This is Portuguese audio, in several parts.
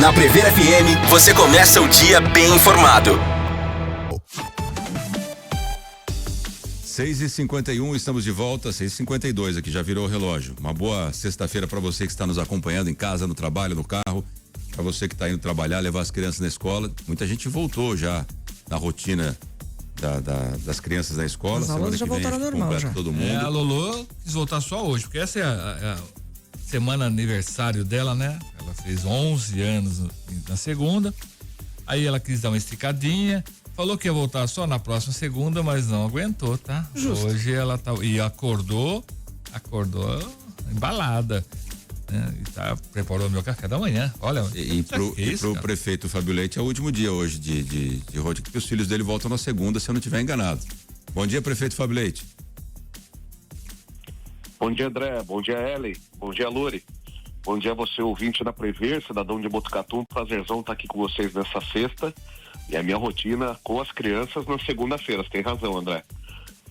Na Prever FM, você começa o dia bem informado. 6h51, estamos de volta, 6h52 aqui, já virou o relógio. Uma boa sexta-feira para você que está nos acompanhando em casa, no trabalho, no carro. Para você que está indo trabalhar, levar as crianças na escola. Muita gente voltou já na rotina das crianças na escola. As aulas já voltaram ao normal já. Todo mundo. A Lolo quis voltar só hoje, porque essa é a semana aniversário dela, né? Ela fez 11 anos na segunda. Aí ela quis dar uma esticadinha. Falou que ia voltar só na próxima segunda, mas não aguentou, tá? Justo. Hoje ela tá. E acordou embalada. Né? E preparou meu café da manhã. Olha. E pro prefeito Fábio Leite é o último dia hoje de rotina, porque os filhos dele voltam na segunda, se eu não estiver enganado. Bom dia, prefeito Fábio Leite. Bom dia, André. Bom dia, Ellen. Bom dia, Luri. Bom dia, você ouvinte da Prever, cidadão de Botucatu. Prazerzão estar aqui com vocês nessa sexta. E a minha rotina com as crianças na segunda-feira. Você tem razão, André.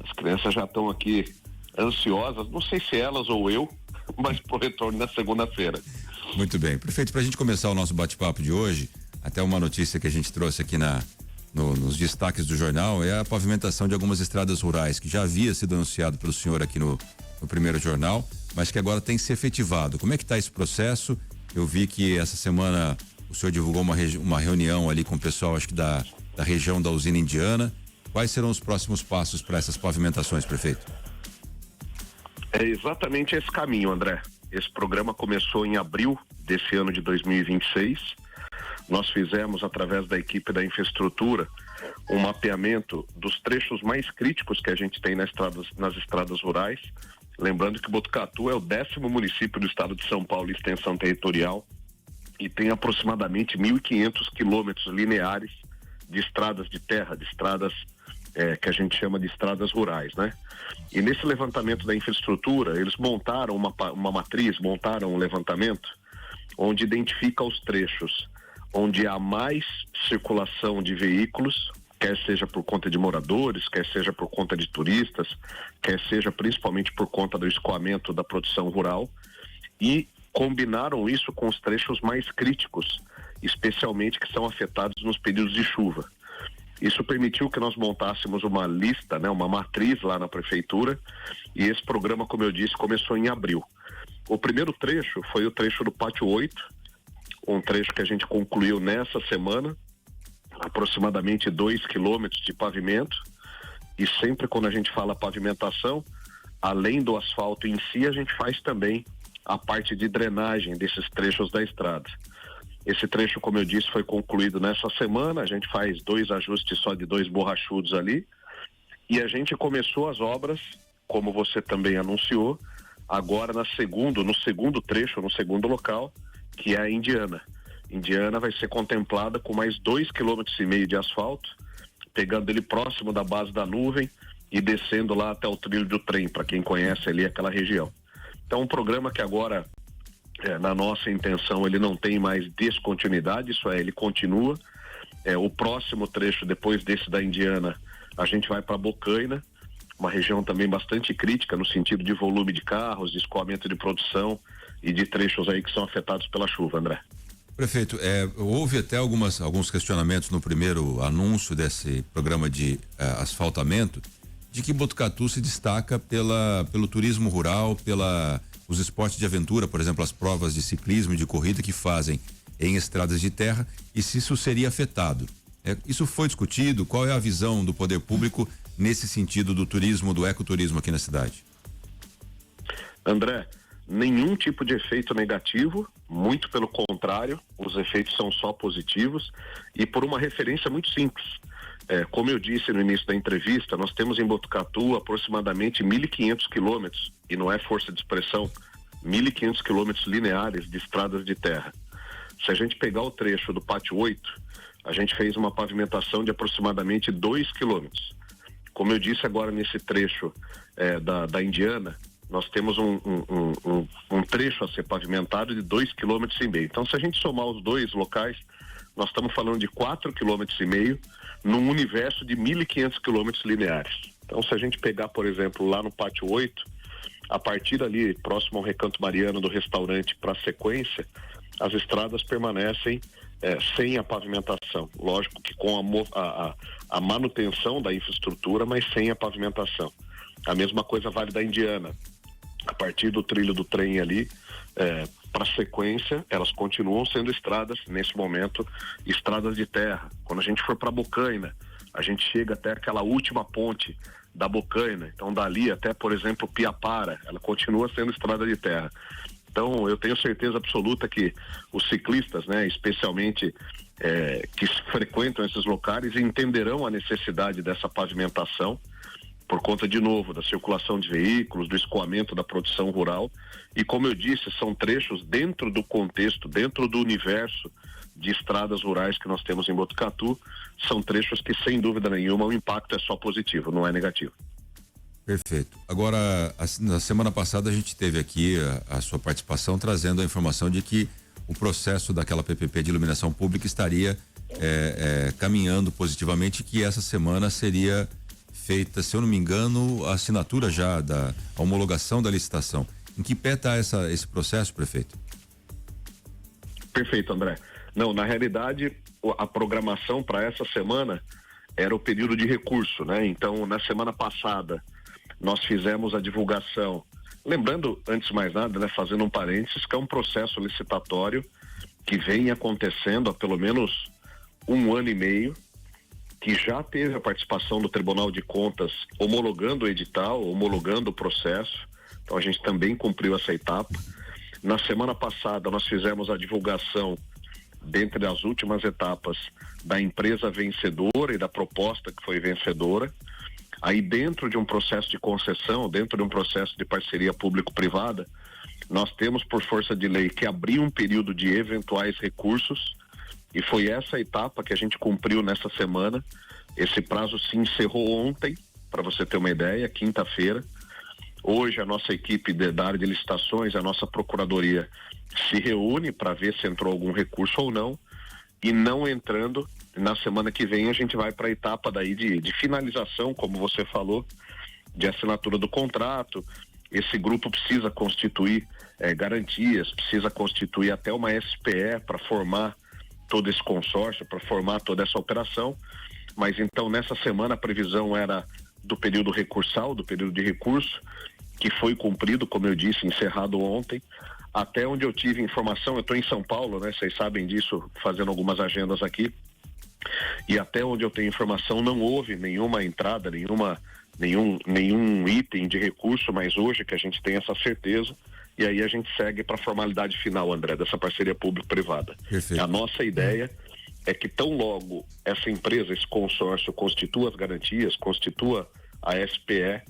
As crianças já estão aqui ansiosas, não sei se elas ou eu, mas pro retorno na segunda-feira. Muito bem. Prefeito, pra gente começar o nosso bate-papo de hoje, até uma notícia que a gente trouxe aqui nos destaques do jornal, é a pavimentação de algumas estradas rurais, que já havia sido anunciado pelo senhor aqui no primeiro jornal, mas que agora tem que ser efetivado. Como é que está esse processo? Eu vi que essa semana o senhor divulgou uma reunião ali com o pessoal, acho que da região da usina indiana. Quais serão os próximos passos para essas pavimentações, prefeito? É exatamente esse caminho, André. Esse programa começou em abril desse ano de 2026. Nós fizemos, através da equipe da infraestrutura, um mapeamento dos trechos mais críticos que a gente tem nas estradas rurais. Lembrando que Botucatu é o 10º município do estado de São Paulo em extensão territorial e tem aproximadamente 1.500 quilômetros lineares de estradas de terra, de estradas que a gente chama de estradas rurais, né? E nesse levantamento da infraestrutura, eles montaram uma matriz, montaram um levantamento onde identifica os trechos onde há mais circulação de veículos, quer seja por conta de moradores, quer seja por conta de turistas, quer seja principalmente por conta do escoamento da produção rural, e combinaram isso com os trechos mais críticos, especialmente que são afetados nos períodos de chuva. Isso permitiu que nós montássemos uma lista, né, uma matriz lá na prefeitura, e esse programa, como eu disse, começou em abril. O primeiro trecho foi o trecho do Pátio 8, um trecho que a gente concluiu nessa semana, aproximadamente 2 quilômetros de pavimento, e sempre quando a gente fala pavimentação, além do asfalto em si, a gente faz também a parte de drenagem desses trechos da estrada. Esse trecho, como eu disse, foi concluído nessa semana, a gente faz 2 ajustes só de 2 borrachudos ali, e a gente começou as obras, como você também anunciou, agora no segundo trecho, no segundo local, que é a Indiana. Indiana vai ser contemplada com mais 2,5 km de asfalto, pegando ele próximo da base da nuvem e descendo lá até o trilho do trem, para quem conhece ali aquela região. Então, um programa que agora, na nossa intenção, ele não tem mais descontinuidade, isso é, ele continua. O próximo trecho, depois desse da Indiana, a gente vai para Bocaina, uma região também bastante crítica no sentido de volume de carros, de escoamento de produção e de trechos aí que são afetados pela chuva, André. Prefeito, houve até alguns questionamentos no primeiro anúncio desse programa de asfaltamento, de que Botucatu se destaca pelo turismo rural, os esportes de aventura, por exemplo, as provas de ciclismo e de corrida que fazem em estradas de terra, e se isso seria afetado. Isso foi discutido? Qual é a visão do poder público nesse sentido do turismo, do ecoturismo aqui na cidade? André, nenhum tipo de efeito negativo, muito pelo contrário, os efeitos são só positivos, e por uma referência muito simples. Como eu disse no início da entrevista, nós temos em Botucatu aproximadamente 1.500 quilômetros, e não é força de expressão, 1.500 quilômetros lineares de estradas de terra. Se a gente pegar o trecho do Pátio 8, a gente fez uma pavimentação de aproximadamente 2 quilômetros. Como eu disse agora nesse trecho da Indiana, nós temos um trecho a ser pavimentado de 2,5 km. Então, se a gente somar os dois locais, nós estamos falando de 4,5 km num universo de 1.500 quilômetros lineares. Então, se a gente pegar, por exemplo, lá no Pátio 8, a partir ali, próximo ao Recanto Mariano do restaurante para a sequência, as estradas permanecem sem a pavimentação. Lógico que com a manutenção da infraestrutura, mas sem a pavimentação. A mesma coisa vale da Indiana. A partir do trilho do trem ali, para a sequência, elas continuam sendo estradas, nesse momento, estradas de terra. Quando a gente for para Bocaina, a gente chega até aquela última ponte da Bocaina. Então, dali até, por exemplo, Piapara, ela continua sendo estrada de terra. Então, eu tenho certeza absoluta que os ciclistas, né, especialmente que frequentam esses locais, entenderão a necessidade dessa pavimentação, por conta, de novo, da circulação de veículos, do escoamento da produção rural. E, como eu disse, são trechos dentro do contexto, dentro do universo de estradas rurais que nós temos em Botucatu, são trechos que, sem dúvida nenhuma, o impacto é só positivo, não é negativo. Perfeito. Agora, na semana passada a gente teve aqui a sua participação trazendo a informação de que o processo daquela PPP de iluminação pública estaria caminhando positivamente, que essa semana seria feita, se eu não me engano, a assinatura já da homologação da licitação. Em que pé está esse processo, prefeito? Perfeito, André. Não, na realidade, a programação para essa semana era o período de recurso, né? Então, na semana passada, nós fizemos a divulgação. Lembrando, antes de mais nada, né, fazendo um parênteses, que é um processo licitatório que vem acontecendo há pelo menos 1 ano e meio, que já teve a participação do Tribunal de Contas homologando o edital, homologando o processo. Então, a gente também cumpriu essa etapa. Na semana passada, nós fizemos a divulgação, dentre as últimas etapas, da empresa vencedora e da proposta que foi vencedora. Aí, dentro de um processo de concessão, dentro de um processo de parceria público-privada, nós temos, por força de lei, que abrir um período de eventuais recursos, e foi essa etapa que a gente cumpriu nessa semana. Esse prazo se encerrou ontem, para você ter uma ideia, quinta-feira. Hoje, a nossa equipe da área de licitações, a nossa procuradoria, se reúne para ver se entrou algum recurso ou não, e não entrando, na semana que vem a gente vai para a etapa daí de finalização, como você falou, de assinatura do contrato. Esse grupo precisa constituir garantias, precisa constituir até uma SPE para formar todo esse consórcio, para formar toda essa operação. Mas então, nessa semana, a previsão era do período recursal, do período de recurso, que foi cumprido, como eu disse, encerrado ontem. Até onde eu tive informação, eu estou em São Paulo, né? Vocês sabem disso, fazendo algumas agendas aqui. E até onde eu tenho informação, não houve nenhuma entrada, nenhum item de recurso, mas hoje que a gente tem essa certeza, e aí a gente segue para a formalidade final, André, dessa parceria público-privada. A nossa ideia é que tão logo essa empresa, esse consórcio constitua as garantias, constitua a SPE,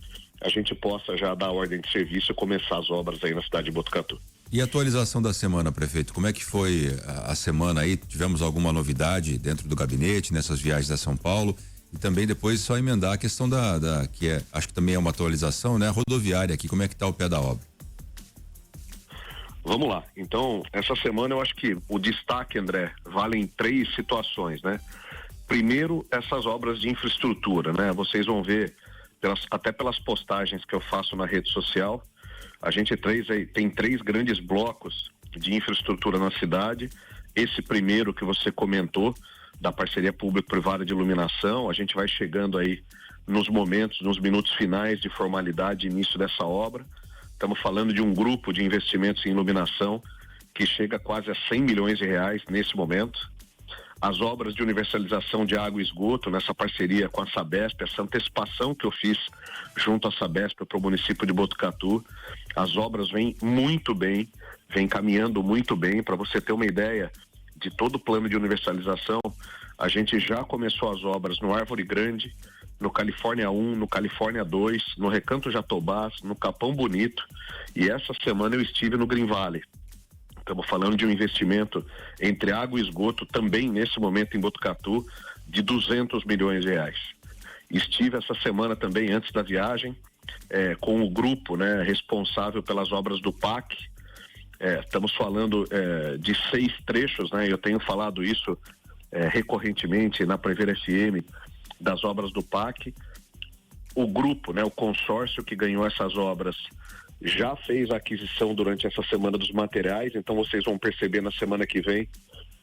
a gente possa já dar ordem de serviço e começar as obras aí na cidade de Botucatu. E a atualização da semana, prefeito? Como é que foi a semana aí? Tivemos alguma novidade dentro do gabinete, nessas viagens a São Paulo? E também depois só emendar a questão acho que também é uma atualização, né? Rodoviária aqui, como é que está o pé da obra? Vamos lá. Então, essa semana eu acho que o destaque, André, vale em 3 situações, né? Primeiro, essas obras de infraestrutura, né? Vocês vão ver, até pelas postagens que eu faço na rede social, a gente tem 3 grandes blocos de infraestrutura na cidade. Esse primeiro que você comentou, da parceria público-privada de iluminação, a gente vai chegando aí nos minutos finais de formalidade e início dessa obra. Estamos falando de um grupo de investimentos em iluminação que chega quase a 100 milhões de reais nesse momento. As obras de universalização de água e esgoto, nessa parceria com a Sabesp, essa antecipação que eu fiz junto à Sabesp para o município de Botucatu, as obras vêm muito bem, vêm caminhando muito bem. Para você ter uma ideia de todo o plano de universalização, a gente já começou as obras no Árvore Grande, no Califórnia 1, no Califórnia 2, no Recanto Jatobás, no Capão Bonito, e essa semana eu estive no Green Valley. Estamos falando de um investimento entre água e esgoto, também nesse momento em Botucatu, de 200 milhões de reais. Estive essa semana também, antes da viagem, com o grupo, né, responsável pelas obras do PAC. Estamos falando de 6 trechos, né? Eu tenho falado isso recorrentemente na Prever FM, das obras do PAC. O grupo, né, o consórcio que ganhou essas obras, já fez a aquisição durante essa semana dos materiais, então vocês vão perceber na semana que vem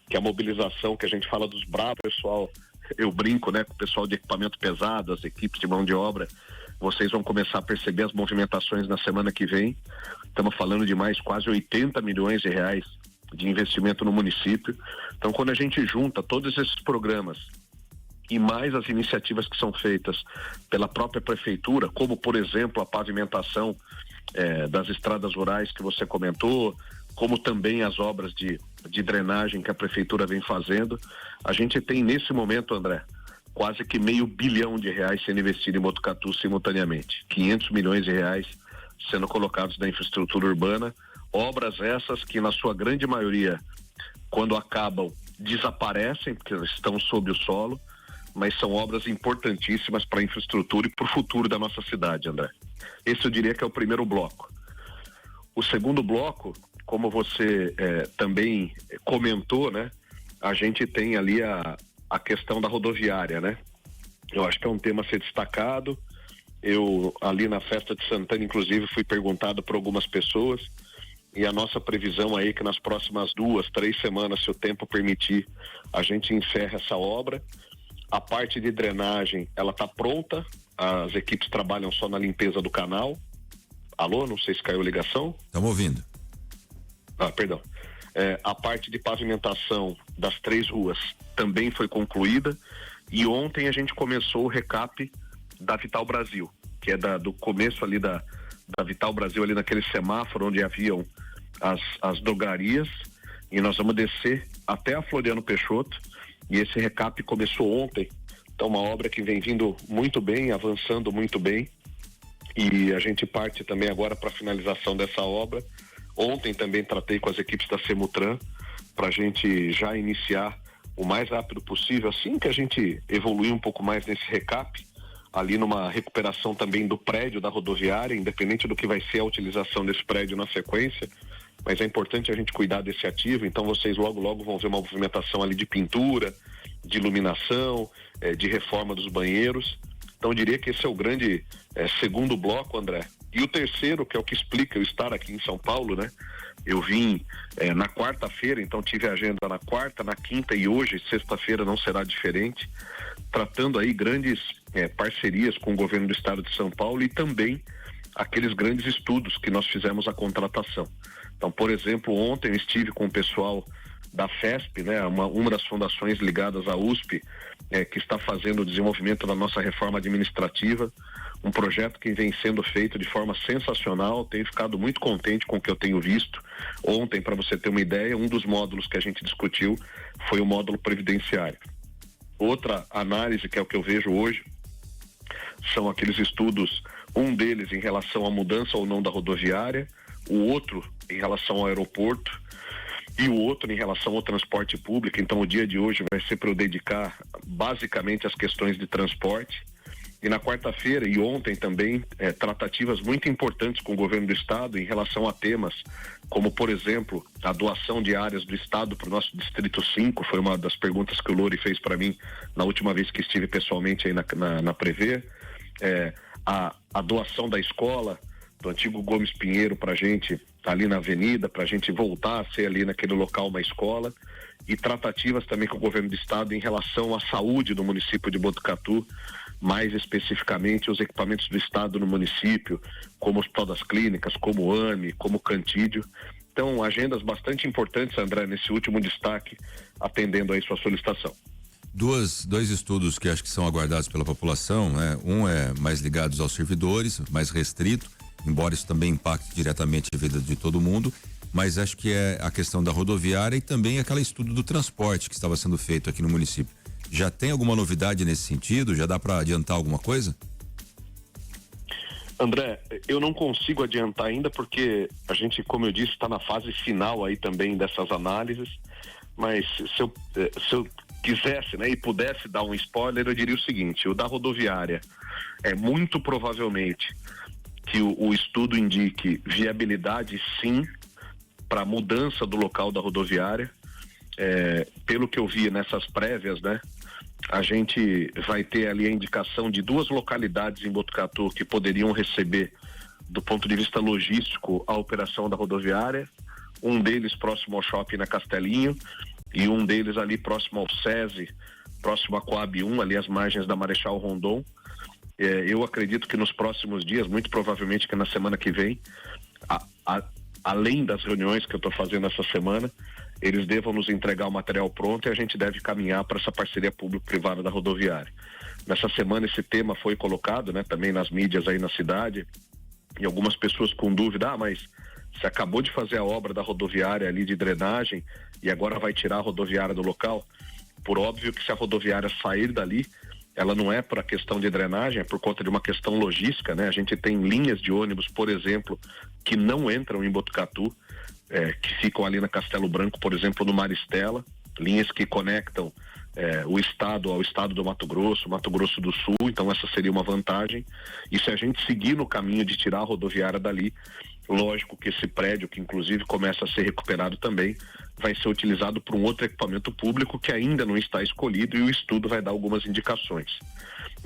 que a mobilização que a gente fala dos bravos, pessoal, eu brinco, né, com o pessoal de equipamento pesado, as equipes de mão de obra, vocês vão começar a perceber as movimentações na semana que vem. Estamos falando de mais quase 80 milhões de reais de investimento no município. Então, quando a gente junta todos esses programas e mais as iniciativas que são feitas pela própria prefeitura, como, por exemplo, a pavimentação das estradas rurais que você comentou, como também as obras de drenagem que a prefeitura vem fazendo, a gente tem nesse momento, André, quase que R$500 bilhão sendo investido em Botucatu simultaneamente, 500 milhões de reais sendo colocados na infraestrutura urbana, obras essas que na sua grande maioria, quando acabam, desaparecem, porque estão sob o solo, mas são obras importantíssimas para a infraestrutura e para o futuro da nossa cidade, André. Esse eu diria que é o primeiro bloco. O segundo bloco, como você também comentou, né? A gente tem ali a questão da rodoviária, né? Eu acho que é um tema a ser destacado. Eu, ali na festa de Santana, inclusive, fui perguntado por algumas pessoas, e a nossa previsão aí é que nas próximas 2-3 semanas, se o tempo permitir, a gente encerra essa obra. A parte de drenagem, ela está pronta, as equipes trabalham só na limpeza do canal. Alô, não sei se caiu a ligação. Estamos ouvindo. Perdão. A parte de pavimentação das 3 ruas também foi concluída, e ontem a gente começou o recap da Vital Brasil, que é do começo ali da Vital Brasil, ali naquele semáforo onde haviam as drogarias, e nós vamos descer até a Floriano Peixoto, e esse recap começou ontem. Então, uma obra que vem vindo muito bem, avançando muito bem, e a gente parte também agora para a finalização dessa obra. Ontem também tratei com as equipes da Semutran para a gente já iniciar o mais rápido possível, assim que a gente evoluir um pouco mais nesse recap, ali numa recuperação também do prédio da rodoviária, independente do que vai ser a utilização desse prédio na sequência, mas é importante a gente cuidar desse ativo. Então vocês logo vão ver uma movimentação ali de pintura, de iluminação, de reforma dos banheiros. Então eu diria que esse é o grande segundo bloco, André. E o terceiro, que é o que explica eu estar aqui em São Paulo, né? Eu vim na quarta-feira, então tive agenda na quarta, na quinta e hoje, sexta-feira, não será diferente, tratando aí grandes parcerias com o governo do estado de São Paulo e também aqueles grandes estudos que nós fizemos a contratação. Então, por exemplo, ontem eu estive com o pessoal da FESP, né? Uma das fundações ligadas à USP, que está fazendo o desenvolvimento da nossa reforma administrativa, um projeto que vem sendo feito de forma sensacional. Tenho ficado muito contente com o que eu tenho visto. Ontem, para você ter uma ideia, um dos módulos que a gente discutiu foi o módulo previdenciário. Outra análise, que é o que eu vejo hoje, são aqueles estudos, um deles em relação à mudança ou não da rodoviária, o outro em relação ao aeroporto e o outro em relação ao transporte público. Então o dia de hoje vai ser para eu dedicar basicamente às questões de transporte. E na quarta-feira e ontem também tratativas muito importantes com o governo do estado em relação a temas como, por exemplo, a doação de áreas do estado para o nosso Distrito 5, foi uma das perguntas que o Louri fez para mim na última vez que estive pessoalmente aí na Prever, a doação da escola do antigo Gomes Pinheiro para a gente ali na avenida, para a gente voltar a ser ali naquele local uma escola, e tratativas também com o governo do estado em relação à saúde do município de Botucatu, mais especificamente os equipamentos do estado no município, como o Hospital das Clínicas, como o AME, como o Cantídio. Então, agendas bastante importantes, André, nesse último destaque, atendendo aí sua solicitação. Dois estudos que acho que são aguardados pela população, né? Um é mais ligados aos servidores, mais restrito, embora isso também impacte diretamente a vida de todo mundo, mas acho que é a questão da rodoviária e também aquele estudo do transporte que estava sendo feito aqui no município. Já tem alguma novidade nesse sentido? Já dá para adiantar alguma coisa? André, eu não consigo adiantar ainda porque a gente, como eu disse, está na fase final aí também dessas análises, mas se eu quisesse, né, e pudesse dar um spoiler, eu diria o seguinte: o da rodoviária é muito provavelmente que o estudo indique viabilidade sim para mudança do local da rodoviária. Pelo que eu vi nessas prévias, né, a gente vai ter ali a indicação de 2 localidades em Botucatu que poderiam receber do ponto de vista logístico, a operação da rodoviária, um deles próximo ao shopping na Castelinho e um deles ali próximo ao SESI, próximo à Coab 1, ali às margens da Marechal Rondon. Eu acredito que nos próximos dias, muito provavelmente que na semana que vem, além das reuniões que eu estou fazendo essa semana, eles devam nos entregar o material pronto e a gente deve caminhar para essa parceria público-privada da rodoviária. Nessa semana esse tema foi colocado, né, também nas mídias aí na cidade, e algumas pessoas com dúvida, mas você acabou de fazer a obra da rodoviária ali de drenagem e agora vai tirar a rodoviária do local? Por óbvio que se a rodoviária sair dali, ela não é por a questão de drenagem, é por conta de uma questão logística, né? A gente tem linhas de ônibus, por exemplo, que não entram em Botucatu, que ficam ali na Castelo Branco, por exemplo, no Maristela, linhas que conectam o estado ao estado do Mato Grosso do Sul, então essa seria uma vantagem. E se a gente seguir no caminho de tirar a rodoviária dali, lógico que esse prédio, que inclusive começa a ser recuperado também, vai ser utilizado por um outro equipamento público que ainda não está escolhido e o estudo vai dar algumas indicações.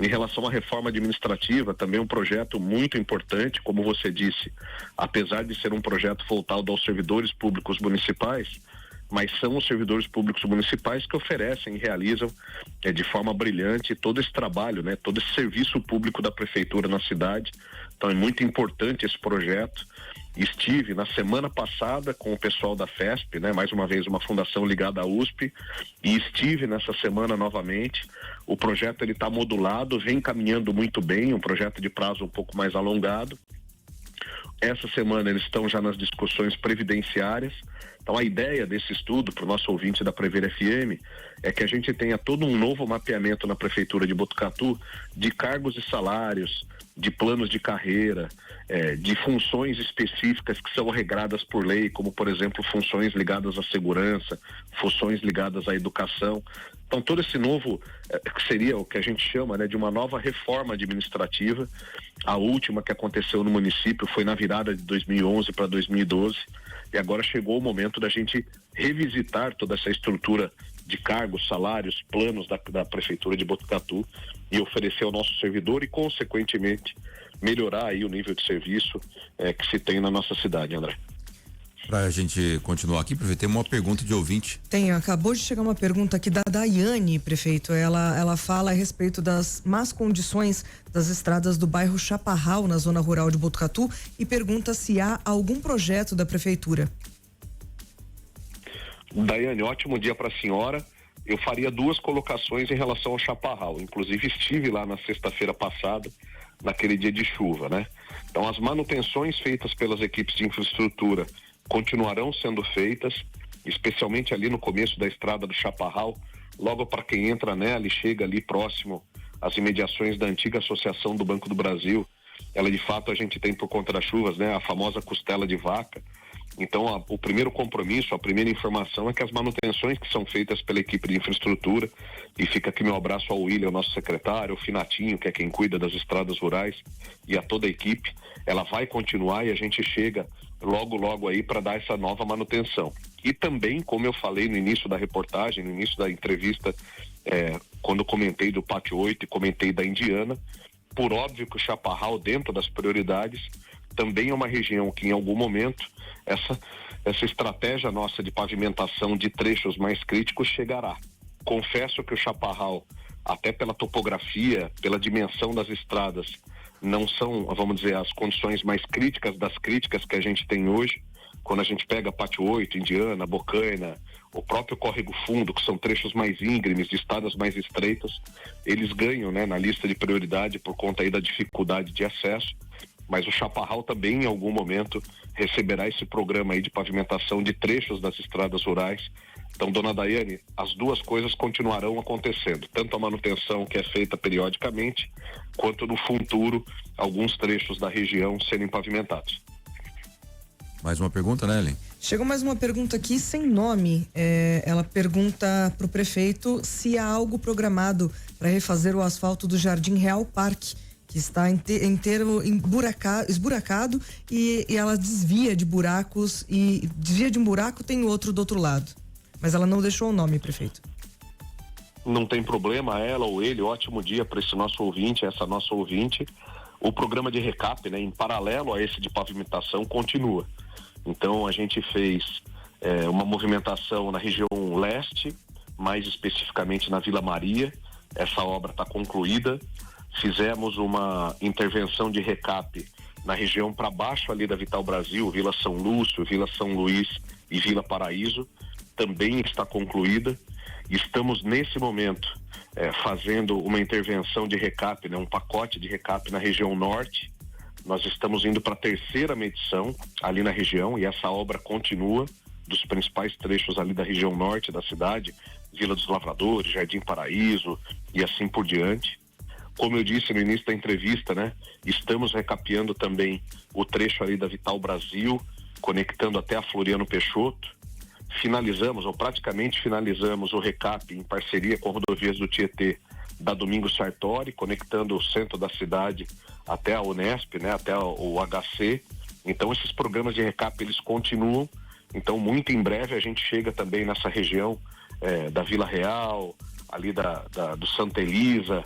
Em relação à reforma administrativa, também um projeto muito importante, como você disse, apesar de ser um projeto voltado aos servidores públicos municipais, mas são os servidores públicos municipais que oferecem e realizam de forma brilhante todo esse trabalho, né? Todo esse serviço público da prefeitura na cidade. Então é muito importante esse projeto. Estive na semana passada com o pessoal da FESP, né? Mais uma vez uma fundação ligada à USP, e estive nessa semana novamente. O projeto ele está modulado, vem caminhando muito bem, um projeto de prazo um pouco mais alongado. Essa semana eles estão já nas discussões previdenciárias. Então a ideia desse estudo para o nosso ouvinte da Prever FM é que a gente tenha todo um novo mapeamento na Prefeitura de Botucatu de cargos e salários, de planos de carreira, de funções específicas que são regradas por lei, como por exemplo funções ligadas à segurança, funções ligadas à educação. Então todo esse novo, que seria o que a gente chama, né, de uma nova reforma administrativa. A última que aconteceu no município foi na virada de 2011 para 2012 e agora chegou o momento da gente revisitar toda essa estrutura de cargos, salários, planos da Prefeitura de Botucatu e oferecer ao nosso servidor e, consequentemente, melhorar aí o nível de serviço que se tem na nossa cidade, André. Pra gente continuar aqui, prefeito, tem uma pergunta de ouvinte. Acabou de chegar uma pergunta aqui da Daiane, prefeito. Ela fala a respeito das más condições das estradas do bairro Chaparral, na zona rural de Botucatu, e pergunta se há algum projeto da prefeitura. Daiane, ótimo dia para a senhora. Eu faria 2 colocações em relação ao Chaparral. Inclusive estive lá na sexta-feira passada, naquele dia de chuva, né? Então as manutenções feitas pelas equipes de infraestrutura continuarão sendo feitas, especialmente ali no começo da estrada do Chaparral, logo para quem entra nela e chega ali próximo às imediações da antiga Associação do Banco do Brasil. Ela de fato a gente tem por conta das chuvas, né? A famosa costela de vaca. Então o primeiro compromisso, a primeira informação é que as manutenções que são feitas pela equipe de infraestrutura, e fica aqui meu abraço ao William, nosso secretário, ao Finatinho, que é quem cuida das estradas rurais, e a toda a equipe, ela vai continuar e a gente chega logo aí para dar essa nova manutenção. E também, como eu falei no início da reportagem, no início da entrevista, quando eu comentei do Pátio 8 e comentei da Indiana, por óbvio que o Chaparral, dentro das prioridades, também é uma região que em algum momento essa estratégia nossa de pavimentação de trechos mais críticos chegará. Confesso que o Chaparral, até pela topografia, pela dimensão das estradas, não são, vamos dizer, as condições mais críticas das críticas que a gente tem hoje. Quando a gente pega Pátio 8, Indiana, Bocaina, o próprio Córrego Fundo, que são trechos mais íngremes, de estradas mais estreitas, eles ganham, né, na lista de prioridade por conta aí da dificuldade de acesso. Mas o Chaparral também em algum momento receberá esse programa aí de pavimentação de trechos das estradas rurais. Então, dona Daiane, as 2 coisas continuarão acontecendo, tanto a manutenção que é feita periodicamente, quanto no futuro alguns trechos da região serem pavimentados. Mais uma pergunta, né, Ellen? Chegou mais uma pergunta aqui sem nome. Ela pergunta para o prefeito se há algo programado para refazer o asfalto do Jardim Real Parque, que está inteiro esburacado e ela desvia de buracos e desvia de um buraco, tem outro do outro lado. Mas ela não deixou o nome, prefeito. Não tem problema, ela ou ele, ótimo dia para esse nosso ouvinte, essa nossa ouvinte. O programa de recap, né, em paralelo a esse de pavimentação, continua. Então a gente fez uma movimentação na região leste, mais especificamente na Vila Maria. Essa obra está concluída. Fizemos uma intervenção de recap na região para baixo ali da Vital Brasil, Vila São Lúcio, Vila São Luís e Vila Paraíso, também está concluída. Estamos nesse momento fazendo uma intervenção de recap, né, um pacote de recap na região norte. Nós estamos indo para a terceira medição ali na região e essa obra continua, dos principais trechos ali da região norte da cidade, Vila dos Lavradores, Jardim Paraíso e assim por diante. Como eu disse no início da entrevista, né, estamos recapeando também o trecho ali da Vital Brasil, conectando até a Floriano Peixoto. Finalizamos, ou praticamente finalizamos, o recap em parceria com Rodovias do Tietê da Domingos Sartori, conectando o centro da cidade até a Unesp, né, até o HC. Então esses programas de recap eles continuam. Então muito em breve a gente chega também nessa região da Vila Real, ali do Santa Elisa.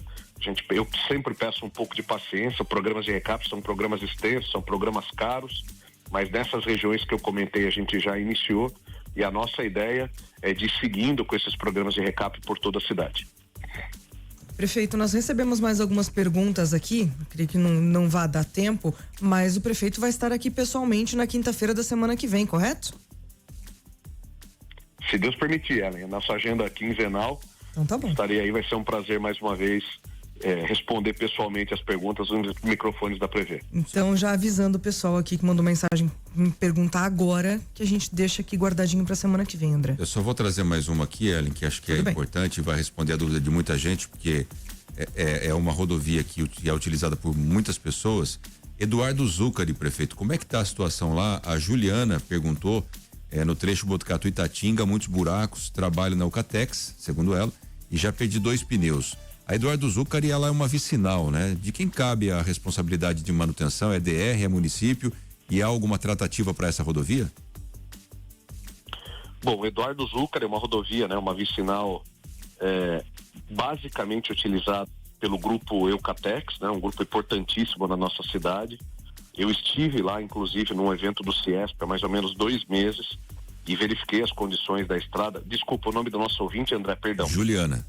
Eu sempre peço um pouco de paciência. Programas de recap são programas extensos, são programas caros, mas nessas regiões que eu comentei a gente já iniciou e a nossa ideia é de ir seguindo com esses programas de recap por toda a cidade. Prefeito, nós recebemos mais algumas perguntas aqui, eu creio que não vai dar tempo, mas o prefeito vai estar aqui pessoalmente na quinta-feira da semana que vem, correto? Se Deus permitir, Ellen, a nossa agenda quinzenal, então tá bom. Estarei aí, vai ser um prazer mais uma vez responder pessoalmente as perguntas nos microfones da Prever. Então, já avisando o pessoal aqui que mandou mensagem me perguntar agora, que a gente deixa aqui guardadinho pra semana que vem, André. Eu só vou trazer mais uma aqui, Ellen, que acho que é importante e vai responder a dúvida de muita gente, porque é uma rodovia que é utilizada por muitas pessoas. Eduardo Zucari, prefeito, como é que tá a situação lá? A Juliana perguntou, no trecho Botucatu-Itatinga, muitos buracos, trabalho na Eucatex, segundo ela, e já perdi 2 pneus. A Eduardo Zucari, ela é uma vicinal, né? De quem cabe a responsabilidade de manutenção? É DR, é município? E há alguma tratativa para essa rodovia? Bom, Eduardo Zucari é uma rodovia, né? Uma vicinal basicamente utilizada pelo grupo Eucatex, né? Um grupo importantíssimo na nossa cidade. Eu estive lá, inclusive, num evento do Ciesp há mais ou menos 2 meses e verifiquei as condições da estrada. Desculpa, o nome do nosso ouvinte, André, perdão. Juliana.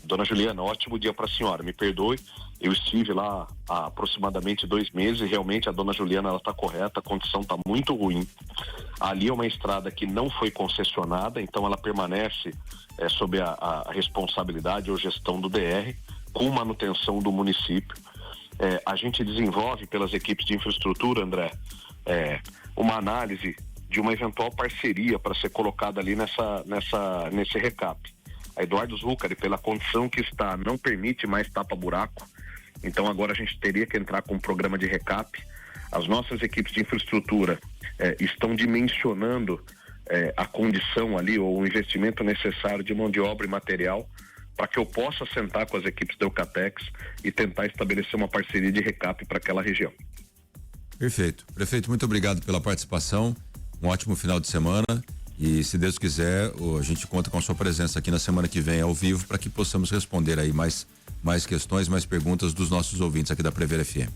Dona Juliana, ótimo dia para a senhora, me perdoe, eu estive lá há aproximadamente 2 meses e realmente a dona Juliana, ela está correta, a condição está muito ruim. Ali é uma estrada que não foi concessionada, então ela permanece sob a responsabilidade ou gestão do DR, com manutenção do município. A gente desenvolve pelas equipes de infraestrutura, André, uma análise de uma eventual parceria para ser colocada ali nesse recap. A Eduardo Zucari, pela condição que está, não permite mais tapa-buraco. Então agora a gente teria que entrar com um programa de recap. As nossas equipes de infraestrutura estão dimensionando a condição ali, ou o investimento necessário de mão de obra e material, para que eu possa sentar com as equipes da Eucatex e tentar estabelecer uma parceria de recap para aquela região. Perfeito. Prefeito, muito obrigado pela participação. Um ótimo final de semana. E se Deus quiser, a gente conta com a sua presença aqui na semana que vem ao vivo para que possamos responder aí mais questões, mais perguntas dos nossos ouvintes aqui da Prever FM.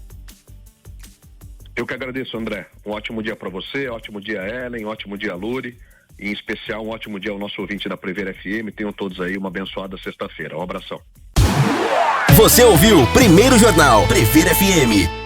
Eu que agradeço, André. Um ótimo dia para você, ótimo dia, Ellen, ótimo dia, Luri. E em especial, um ótimo dia ao nosso ouvinte da Prever FM. Tenham todos aí uma abençoada sexta-feira. Um abração. Você ouviu Primeiro Jornal Prever FM.